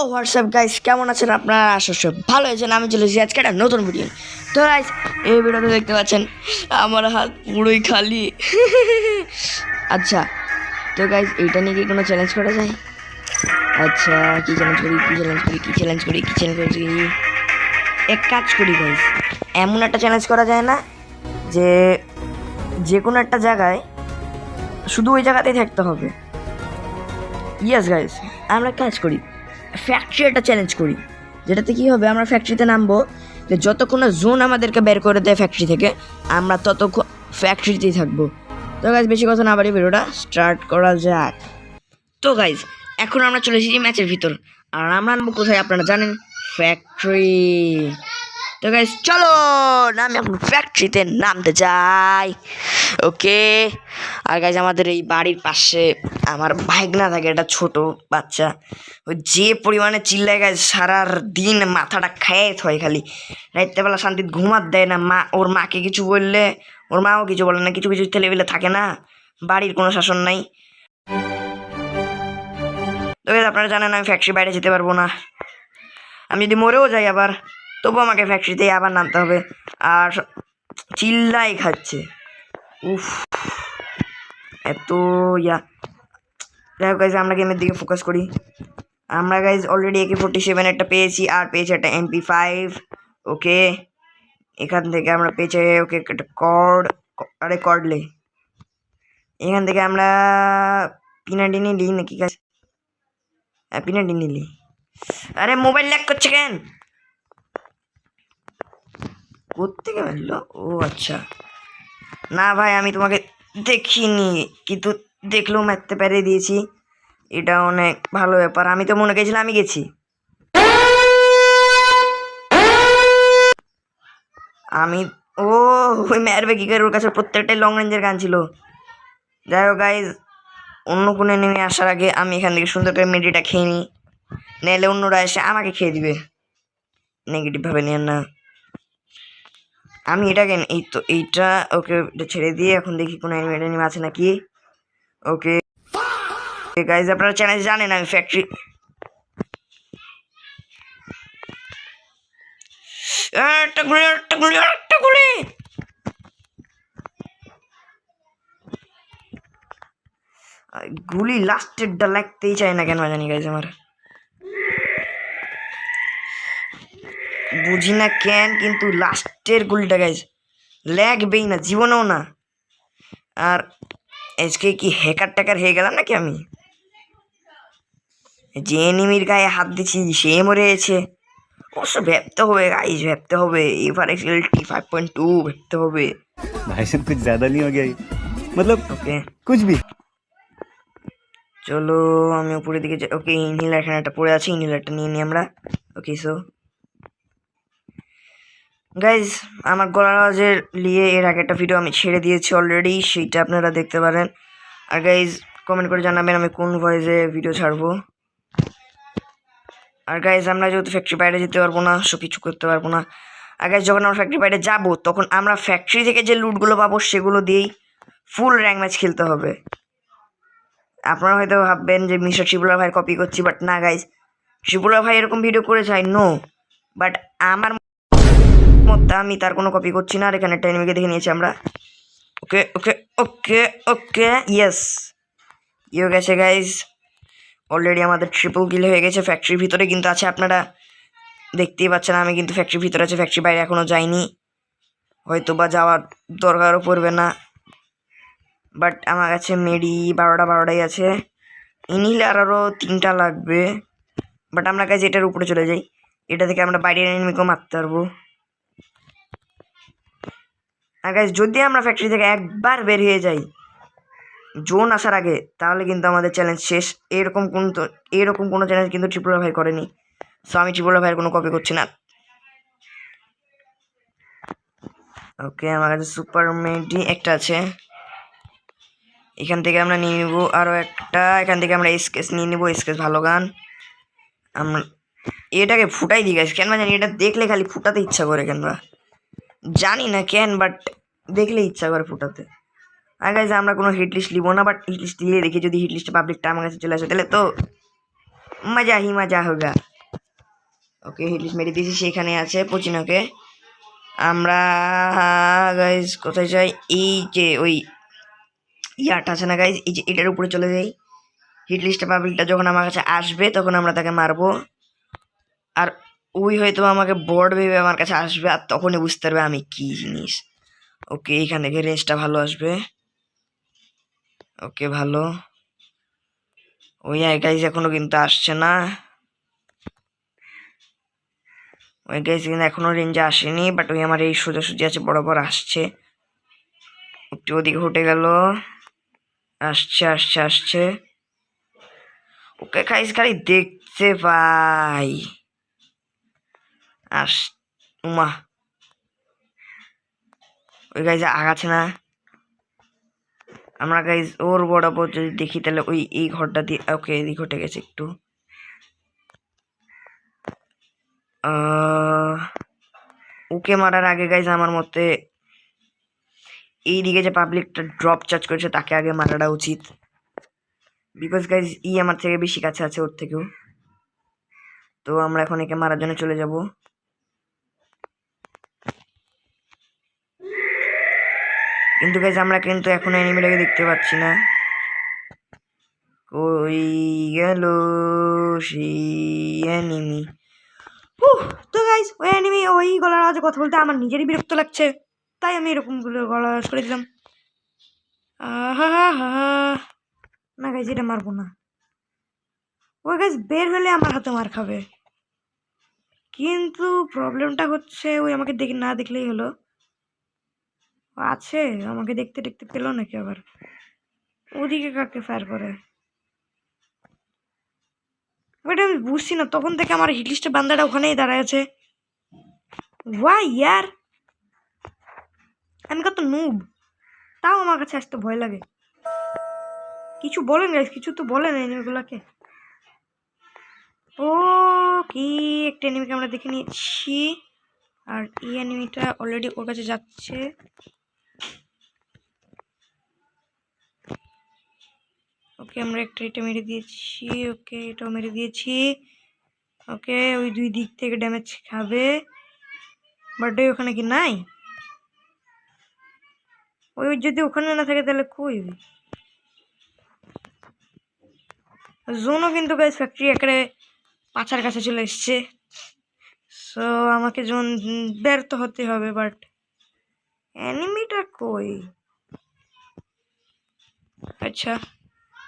WhatsApp guys, কেমন আছেন আপনারা? আশা সব ভালো আছেন। আমি চলে এসেছি আজকে একটা নতুন ভিডিও। তো গাইস, এই ভিডিওতে দেখতে পাচ্ছেন আমার হাত পুরোই খালি। আচ্ছা, তো গাইস এইটা নিয়ে কি কোনো চ্যালেঞ্জ করা যায়? আচ্ছা, কি চ্যালেঞ্জ করি? এক কাজ করি গাইস, এমন একটা চ্যালেঞ্জ করা যায় না যে কোনো একটা জায়গায় শুধু ওই জায়গাতেই থাকতে হবে। ইয়েস গাইস, আমরা কাজ করি, ফ্যাক্টরি একটা চ্যালেঞ্জ করি, যেটাতে কী হবে, আমরা ফ্যাক্টরিতে নামবো, যে যতক্ষণ না জোন আমাদেরকে বের করে দেয় ফ্যাক্টরি থেকে, আমরা ততক্ষণ ফ্যাক্টরিতেই থাকবো। তো গাইজ, বেশি কথা না বাড়ি ভিডিওটা স্টার্ট করা যাক। তো গাইজ, এখন আমরা চলে এসেছি ম্যাচের ভিতর, আর আমরা নামবো কোথায় আপনারা জানেন? ফ্যাক্টরি। তো গাইজ চলো, আমি এখন ফ্যাক্টরিতে নামতে যাই। ওকে। আর গাইজ, আমাদের এই বাড়ির পাশে আমার ভাইগনা থাকে, একটা ছোট বাচ্চা, ওই যে পরিমাণে চিল্লায় গাইজ, সারা দিন মাথাটা খেয়ে হয়, খালি রাত্রেবেলা শান্তিতে ঘুমাত দেয় না। ওর মাকে কিছু বললে ওর মাও কিছু বলে না, কিছু কিছু ছেলেবেলে থাকে না, বাড়ির কোনো শাসন নাই। তো গাইজ, আপনারা জানেন আমি ফ্যাক্টরি বাইরে যেতে পারবো না, আমি যদি মরেও যাই আবার, তবু আমাকে ফ্যাক্টরিতেই আবার নামতে হবে। আর চিল্লাই খাচ্ছে, উফ, এত যাই হোক গাইজ, আমরা গেমের দিকে ফোকাস করি। আমরা গাইজ অলরেডি AK-47 একটা পেয়েছি, আর পেয়েছি একটা MP5। ওকে, এখান থেকে আমরা পেয়েছি ওকে একটা কর্ডলে। এখান থেকে আমরা পিনাটি নিলি নাকি গাছ? হ্যাঁ, পিনাটি নিলি। আরে মোবাইল ল্যাগ করছে কেন? কোত্থেকে মারলো? ও আচ্ছা, না ভাই, আমি তোমাকে দেখিনি, কিন্তু দেখলেও মারতে পেরে দিয়েছি, এটা অনেক ভালো ব্যাপার। আমি তো মনে করেছিলাম আমি গেছি। ওই মারবে কি করে? ওর কাছে প্রত্যেকটাই লং রেঞ্জের গান ছিল। যাই হোক গাইজ, অন্য কোনো নেমে আসার আগে আমি এখান থেকে সুন্দর করে মেডিটা খেয়ে নিই, নাহলে অন্যরা এসে আমাকে খেয়ে দিবে। নেগেটিভভাবে নিয়ে না, আমি এটাকে এইটা ওকে ছেড়ে দিয়ে এখন দেখি কোনো অ্যানিমে আছে নাকি। ওকে গাইজ, আপনারা চ্যালেঞ্জ জানেন আমি ফ্যাক্টরি। একটা গুলি গুলি লাস্টেরটা লাগতেই চায় না কেন জানি গাইজ, আমার বুঝি না কেন, কিন্তু লাস্টের গুলিটা গাইজ লাগবেই না, জীবনেও না। আর আজকে কি হ্যাকার ট্যাকার হয়ে গেলাম নাকি আমি? যে এনিমির গায়ে হাত দিচ্ছি সে মরে গেছে। অবশ্য ভাবতে হবে গাইজ, ভাবতে হবে, এবার T5.2 ভাবতে হবে। भाई साहब कुछ ज्यादा नहीं हो गया ये? मतलब ওকে, कुछ भी। চলো আমি উপরের দিকে যাই। ওকে, ইনহেলার এখানে একটা পড়ে আছে, ইনহেলারটা নিয়ে নিই আমরা। ওকে, সো গাইজ, আমার গলার আওয়াজের নিয়ে এর আগে একটা ভিডিও আমি ছেড়ে দিয়েছি অলরেডি, সেইটা আপনারা দেখতে পারেন। আর গাইজ, কমেন্ট করে জানাবেন আমি কোন ভয়েসে ভিডিও ছাড়বো। আর গাইজ, আমরা যেহেতু ফ্যাক্টরি বাইরে যেতে পারবো না, সব কিছু করতে পারবো না। আর গাইজ, যখন আমরা ফ্যাক্টরি বাইরে যাবো, তখন আমরা ফ্যাক্টরি থেকে যে লুটগুলো পাবো সেগুলো দিয়েই ফুল র্যাঙ্ক ম্যাচ খেলতে হবে। আপনারা হয়তো ভাববেন যে মিস্টার শিবুলা ভাই কপি করছি, বাট না গাইজ, শিবুলা ভাই এরকম ভিডিও করেছে আই নো, বাট আমার মধ্যে আমি তার কোনো কপি করছি না। আর এখানে একটা এনিমিকে দেখে নিয়েছি আমরা। ওকে ওকে ওকে ওকে, ইয়েস, ইয়ে গেছে গাইজ, অলরেডি আমাদের ট্রিপল কিল হয়ে গেছে। ফ্যাক্টরির ভিতরে কিন্তু আছে, আপনারা দেখতেই পাচ্ছেন, আমি কিন্তু ফ্যাক্টরির ভিতরে আছে, ফ্যাক্টরির বাইরে এখনও যাইনি, হয়তো বা যাওয়ার দরকারও পড়বে না। বাট আমার কাছে মেডি 12টাই আছে, ইনহেলার আরও 3টা লাগবে। বাট আমরা কাছে এটার উপরে চলে যাই, এটা থেকে আমরা বাইরের এনিমিকেও মারতে পারবো। আর গাইজ, যদি আমরা ফ্যাক্টরি থেকে একবার বের হয়ে যাই জোন আসার আগে, তাহলে কিন্তু আমাদের চ্যালেঞ্জ শেষ। এরকম কোনো চ্যালেঞ্জ কিন্তু ত্রিপুরা ভাই করেনি, সো আমি ত্রিপুরা ভাইয়ের কোনো কপি করছি না। ওকে, আমার কাছে সুপার মেডি একটা আছে, এখান থেকে আমরা নিয়ে নিব আরও একটা। এখান থেকে আমরা এসকেস নিয়ে নিব, এসকেস ভালো গান। আমরা এটাকে ফুটাই দিই গাইজ, কেন জানি এটা দেখলে খালি ফুটাতে ইচ্ছা করে, কেন জানি না কেন, বাট দেখলে ইচ্ছা করে ফুটাতে। আর গাইজ, আমরা কোনো হিট লিস্ট নিব না, বাট হিট লিস্ট দিয়ে দেখি যদি হিট লিস্টে পাবলিকটা আমার কাছে চলে আসে, তাহলে তো মজা হি মজা হোগা। ওকে হিটলিস্ট মেরে দিয়েছি, সেখানে আছে পচিনোকে। আমরা গাইজ কোথায় যাই, এই যে ওই ইয়াটা আছে না গাইজ, এই যে এটার উপরে চলে যাই। হিটলিস্টে পাবলিকটা যখন আমার কাছে আসবে তখন আমরা তাকে মারবো, আর ওই হয়তো আমাকে বড় ভেবে আমার কাছে আসবে, আর তখনই বুঝতে পারবে আমি কি জিনিস। ওকে এখান থেকে রেঞ্জটা ভালো আসবে। ওকে ভালো, ওই গাইজ এখনো কিন্তু আসছে না, ওই গাইজ কিন্তু এখনো রেঞ্জে আসেনি, বাট ওই আমার এই সোজাসুজি আছে বরাবর আসছে। একটু ওদিকে উঠে গেল, আসছে আসছে আসছে। ওকে গাইজ খালি দেখতে পাই আস, উমা ওই গাইজ আগাচ্ছে না। আমরা গাইজ ওর বরাবর যদি দেখি তাহলে ওই এই ঘরটা দিয়ে, ওকে এদিক ঘটে গেছে একটু। ওকে মারার আগে গাইজ আমার মতে এইদিকে যে পাবলিকটা ড্রপ চার্জ করেছে তাকে আগে মারাটা উচিত, বিকজ গাইজ ই আমার থেকে বেশি কাছে আছে ওর থেকেও। তো আমরা এখন একে মারার জন্য চলে যাব। কিন্তু গাইজ আমরা কিন্তু এখন এনিমিটাকে দেখতে পাচ্ছি না, কই গেল সেই এনিমি। তো গাইজ ওই এনিমি ওই গলার আওয়াজে কথা বলতে আমার নিজেরই বিরক্ত লাগছে, তাই আমি এরকম গলার আওয়াজ করে দিলাম। না গাইজ এটা মারবো না, ওই গাইজ বের হলে আমার হাতে মার খাবে। কিন্তু প্রবলেমটা হচ্ছে ওই আমাকে দেখে না দেখলেই হলো, আছে আমাকে দেখতে দেখতে পেলো নাকি আবার, ওদিকে কাকে ফায়ার করে বাট আমি বুঝছি না, তখন থেকে আমার হিটলিস্টে বান্দাটা ওখানেই দাঁড়ায় আছে। ওয়াই ইয়ার, আমি কত নুব, তাও আমার কাছে আসতে ভয় লাগে। কিছু বলেন গাইস, কিছু তো বলেন এনিমিগুলোকে। ও কি একটা এনিমিকে আমরা দেখে নিয়েছি, আর এই এনিমিটা অলরেডি ওর কাছে যাচ্ছে। ওকে আমরা একটা এটা মেরে দিয়েছি, ওকে এটাও মেরে দিয়েছি। ওকে ওই দুই দিক থেকে ড্যামেজ খাবে, বাট ওখানে কি নাই, ওই যদি ওখানে না থাকে তাহলে কই জোনও কিন্তু গাইস ফ্যাক্টরি একেবারে পাছার কাছে চলে এসছে। সো আমাকে জোন ব্যর্থ হতে হবে, বাট এনিমিটা কই। আচ্ছা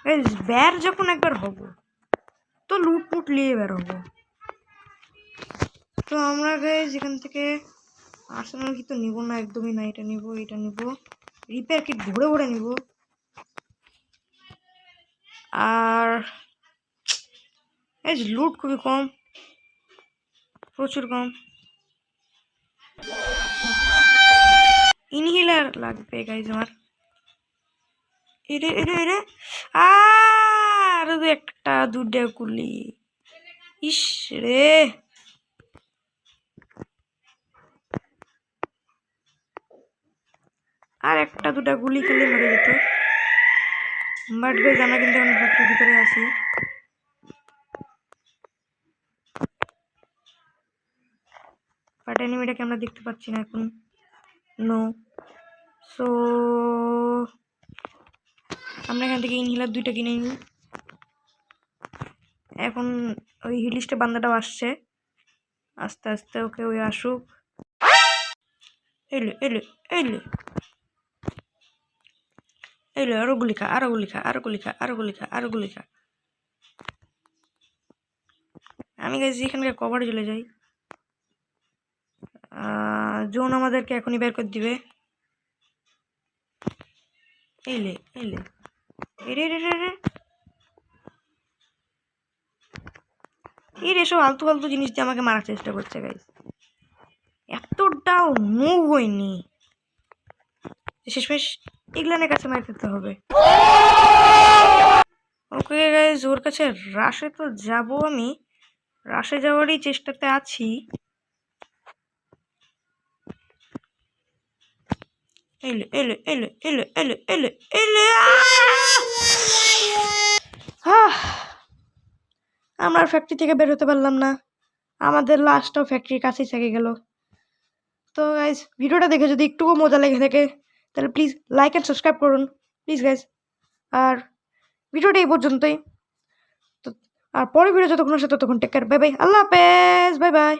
গাইস বের যখন একবার হব তো লুট মুট নিয়ে বের হব। তো আমরা গাইস এখান থেকে আর্সেনাল কি তো নিব না, একদমই না, এটা নিব, এটা নিব, রিপেয়ার কিট ভরে ভরে নিব। আর এই লুট খুবই কম, প্রচুর কম। ইনহেলার লাগবে গাইজ আমার, এরে এরে এরে, আর একটা দুটা গুলি, ইস রে, আর একটা দুটা গুলি খেলে মরে যেত। বাট গাইজ আমরা কিন্তু এখন ফ্যাক্টরির ভিতরে আছি, বাট এনিমিটাকে আমরা দেখতে পাচ্ছি না এখন, নো। সো আমরা এখান থেকে ইনহেলার দুইটা কিনে নিই। এখন ওই হিলিস্টে বান্দাটাও আসছে আস্তে আস্তে, ওকে ওই আসুক, এলে এলে এলে এলে, আরো গুলি খা, আরো গুলি খা, আরো গুলি খা, আরো গুলি খা, আরো গুলি খা। আমি গাইজ এখানকার কভারে চলে যাই, জোন আমাদেরকে এখনই বের করে দিবে। এলে এলে এরে রে রে রে, এর এসব আলতু ফালতু জিনিস দিয়ে আমাকে মারার চেষ্টা করছে গাইজ, এতটাও মুভ হয়নি, শেষমেশ ইগলানের কাছে মার খেতে হবে। ওকে গাইজ ওর কাছে রাশে তো যাব, আমি রাশে যাওয়ারই চেষ্টাতে আছি। এলে এলে এলে এলে এলে এলে এলে, আমরা ফ্যাক্টরি থেকে বের হতে পারলাম না, আমাদের লাস্টটাও ফ্যাক্টরির কাছেই থেকে গেল। তো গাইজ ভিডিওটা দেখে যদি একটুকু মজা লেগে থাকে তাহলে প্লিজ লাইক অ্যান্ড সাবস্ক্রাইব করুন প্লিজ গাইজ। আর ভিডিওটা এই পর্যন্তই। তো আর পরে ভিডিও যতক্ষণ আসে ততক্ষণ টেক কেয়ার, বাই বাই, আল্লাহ হাফেজ, বাই বাই।